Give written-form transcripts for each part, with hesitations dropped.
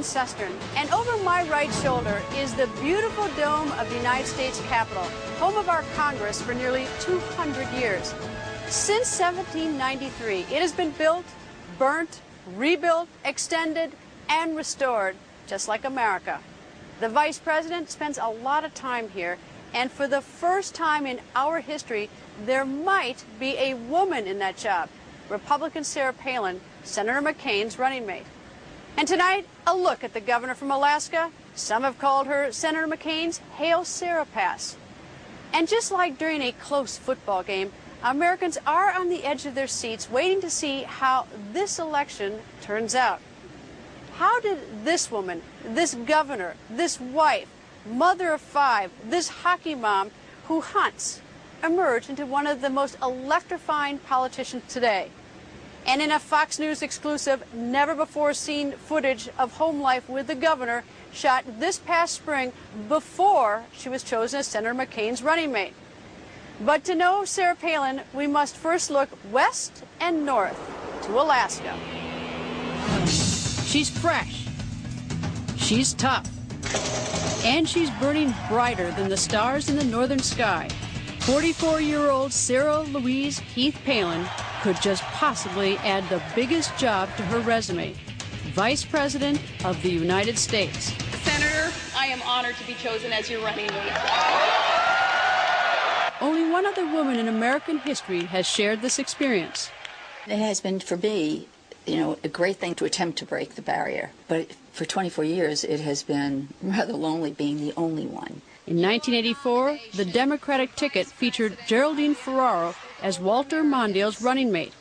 Sestern, and over my right shoulder is the beautiful dome of the United States Capitol, home of our Congress for nearly 200 years. Since 1793, it has been built, burnt, rebuilt, extended, and restored, just like America. The Vice President spends a lot of time here, and for the first time in our history, there might be a woman in that job. Republican Sarah Palin, Senator McCain's running mate. And tonight, a look at the governor from Alaska. Some have called her Senator McCain's Hail Sarah Pass. And just like during a close football game, Americans are on the edge of their seats waiting to see how this election turns out. How did this woman, this governor, this wife, mother of 5, this hockey mom who hunts, emerge into one of the most electrifying politicians today? And in a Fox News exclusive, never-before-seen footage of home life with the governor shot this past spring before she was chosen as Senator McCain's running mate. But to know Sarah Palin, we must first look west and north to Alaska. She's fresh, she's tough, and she's burning brighter than the stars in the northern sky. 44-year-old Sarah Louise Heath Palin could just possibly add the biggest job to her resume, Vice President of the United States. Senator, I am honored to be chosen as your running mate. Only one other woman in American history has shared this experience. It has been, for me, a great thing to attempt to break the barrier. But for 24 years, it has been rather lonely being the only one. In 1984, the Democratic ticket featured Geraldine Ferraro as Walter Mondale's running mate.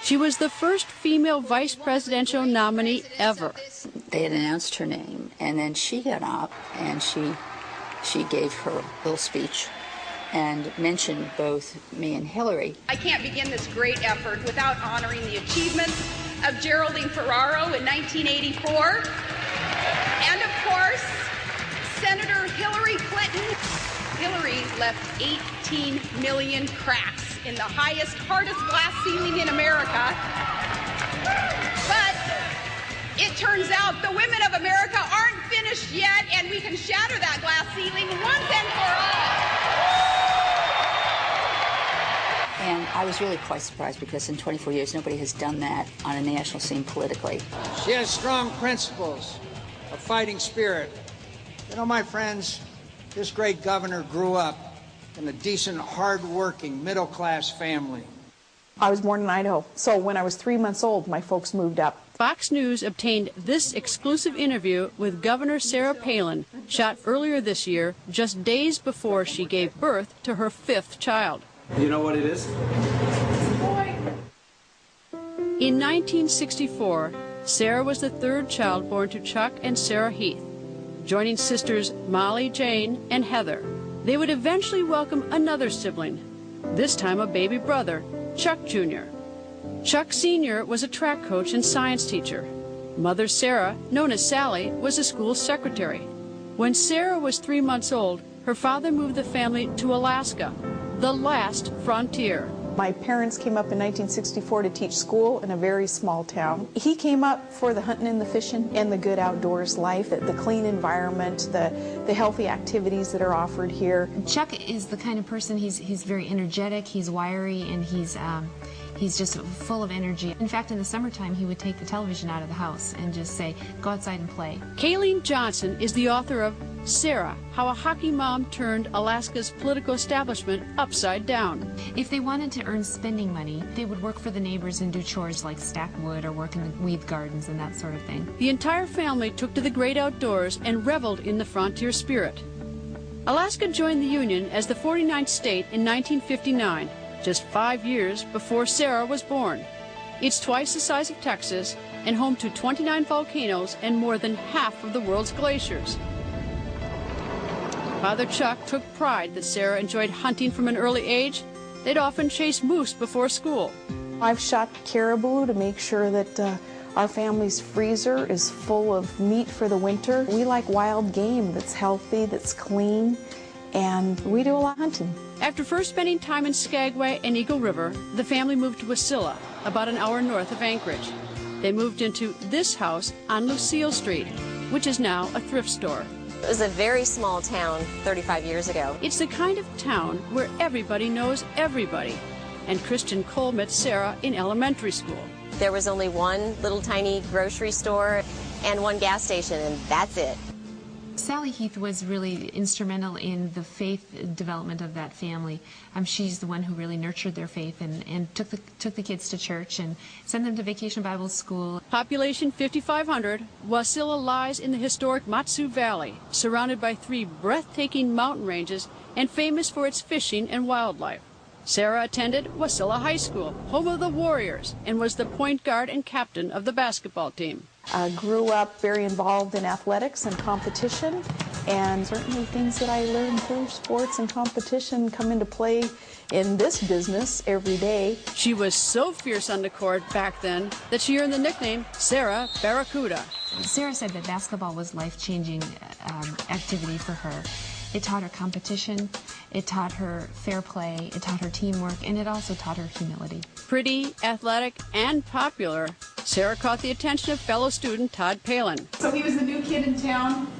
She was the first female vice presidential nominee ever. They had announced her name, and then she got up and she gave her little speech and mentioned both me and Hillary. I can't begin this great effort without honoring the achievements of Geraldine Ferraro in 1984, and of course, Senator Hillary Clinton. Hillary left 18 million cracks in the highest, hardest glass ceiling in America. But it turns out the women of America aren't finished yet, and we can shatter that glass ceiling once and for all. And I was really quite surprised because in 24 years, nobody has done that on a national scene politically. She has strong principles, a fighting spirit. My friends, this great governor grew up in a decent, hard-working, middle-class family. I was born in Idaho, so when I was 3 months old, my folks moved up. Fox News obtained this exclusive interview with Governor Sarah Palin, shot earlier this year, just days before she gave birth to her 5th child. You know what it is? In 1964, Sarah was the 3rd child born to Chuck and Sarah Heath, joining sisters Molly, Jane, and Heather. They would eventually welcome another sibling, this time a baby brother, Chuck Jr. Chuck Sr. was a track coach and science teacher. Mother Sarah, known as Sally, was a school secretary. When Sarah was 3 months old, her father moved the family to Alaska, the last frontier. My parents came up in 1964 to teach school in a very small town. He came up for the hunting and the fishing and the good outdoors life, the clean environment, the healthy activities that are offered here. Chuck is the kind of person, he's very energetic, he's wiry, and he's just full of energy. In fact, in the summertime, he would take the television out of the house and just say, go outside and play. Kayleen Johnson is the author of Sarah, How a Hockey Mom Turned Alaska's Political Establishment Upside Down. If they wanted to earn spending money, they would work for the neighbors and do chores like stack wood or work in the weed gardens and that sort of thing. The entire family took to the great outdoors and reveled in the frontier spirit. Alaska joined the Union as the 49th state in 1959, just 5 years before Sarah was born. It's twice the size of Texas and home to 29 volcanoes and more than half of the world's glaciers. Father Chuck took pride that Sarah enjoyed hunting from an early age. They'd often chase moose before school. I've shot caribou to make sure that our family's freezer is full of meat for the winter. We like wild game that's healthy, that's clean, and we do a lot of hunting. After first spending time in Skagway and Eagle River, the family moved to Wasilla, about an hour north of Anchorage. They moved into this house on Lucille Street, which is now a thrift store. It was a very small town 35 years ago. It's the kind of town where everybody knows everybody. And Christian Cole met Sarah in elementary school. There was only one little tiny grocery store and one gas station, and that's it. Sally Heath was really instrumental in the faith development of that family. She's the one who really nurtured their faith and took the kids to church and sent them to Vacation Bible School. Population 5,500, Wasilla lies in the historic Matsu Valley, surrounded by 3 breathtaking mountain ranges and famous for its fishing and wildlife. Sarah attended Wasilla High School, home of the Warriors, and was the point guard and captain of the basketball team. Grew up very involved in athletics and competition, and certainly things that I learned through sports and competition come into play in this business every day. She was so fierce on the court back then that she earned the nickname Sarah Barracuda. Sarah said that basketball was life-changing activity for her. It taught her competition, it taught her fair play, it taught her teamwork, and it also taught her humility. Pretty, athletic, and popular, Sarah caught the attention of fellow student Todd Palin. So he was the new kid in town,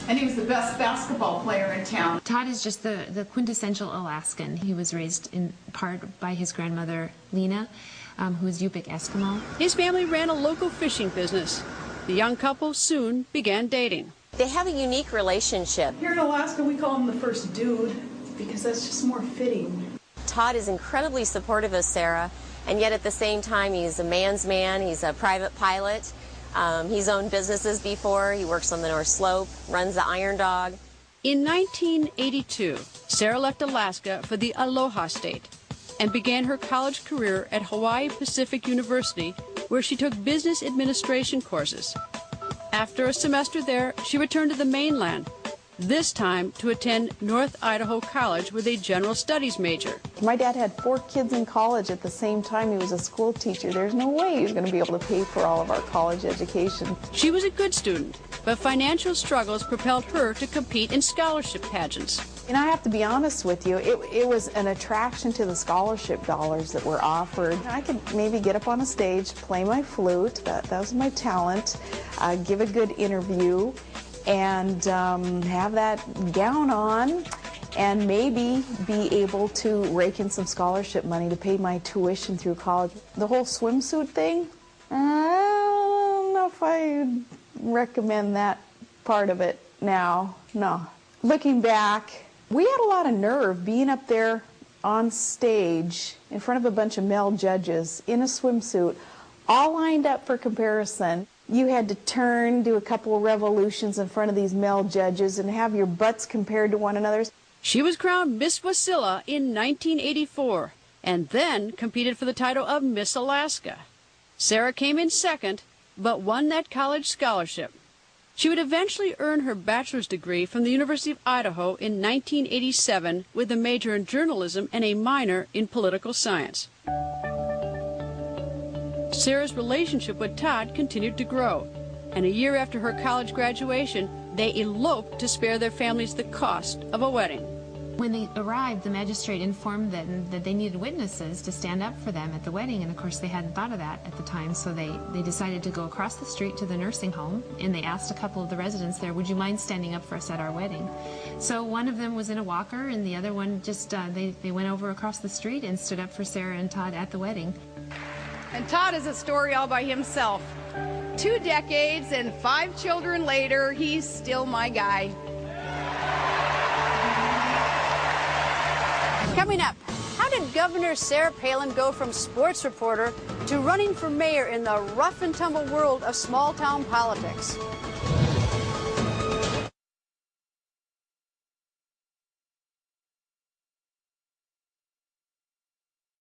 and he was the best basketball player in town. Todd is just the quintessential Alaskan. He was raised in part by his grandmother, Lena, who is Yupik Eskimo. His family ran a local fishing business. The young couple soon began dating. They have a unique relationship. Here in Alaska, we call him the first dude because that's just more fitting. Todd is incredibly supportive of Sarah, and yet at the same time, he's a man's man. He's a private pilot. He's owned businesses before. He works on the North Slope, runs the Iron Dog. In 1982, Sarah left Alaska for the Aloha State and began her college career at Hawaii Pacific University, where she took business administration courses. After a semester there, she returned to the mainland, this time to attend North Idaho College with a general studies major. My dad had 4 kids in college at the same time. He was a school teacher. There's no way he was going to be able to pay for all of our college education. She was a good student, but financial struggles propelled her to compete in scholarship pageants. And I have to be honest with you, it was an attraction to the scholarship dollars that were offered. I could maybe get up on a stage, play my flute, that was my talent, give a good interview, and have that gown on, and maybe be able to rake in some scholarship money to pay my tuition through college. The whole swimsuit thing, I don't know if I recommend that part of it now, no. Looking back, we had a lot of nerve being up there on stage in front of a bunch of male judges in a swimsuit, all lined up for comparison. You had to turn, do a couple of revolutions in front of these male judges and have your butts compared to one another's. She was crowned Miss Wasilla in 1984 and then competed for the title of Miss Alaska. Sarah came in second, but won that college scholarship. She would eventually earn her bachelor's degree from the University of Idaho in 1987 with a major in journalism and a minor in political science. Sarah's relationship with Todd continued to grow, and a year after her college graduation, they eloped to spare their families the cost of a wedding. When they arrived, the magistrate informed them that they needed witnesses to stand up for them at the wedding, and of course they hadn't thought of that at the time, so they decided to go across the street to the nursing home, and they asked a couple of the residents there, would you mind standing up for us at our wedding? So one of them was in a walker, and the other one just, they went over across the street and stood up for Sarah and Todd at the wedding. And Todd is a story all by himself. 2 decades and 5 children later, he's still my guy. Coming up, how did Governor Sarah Palin go from sports reporter to running for mayor in the rough and tumble world of small-town politics?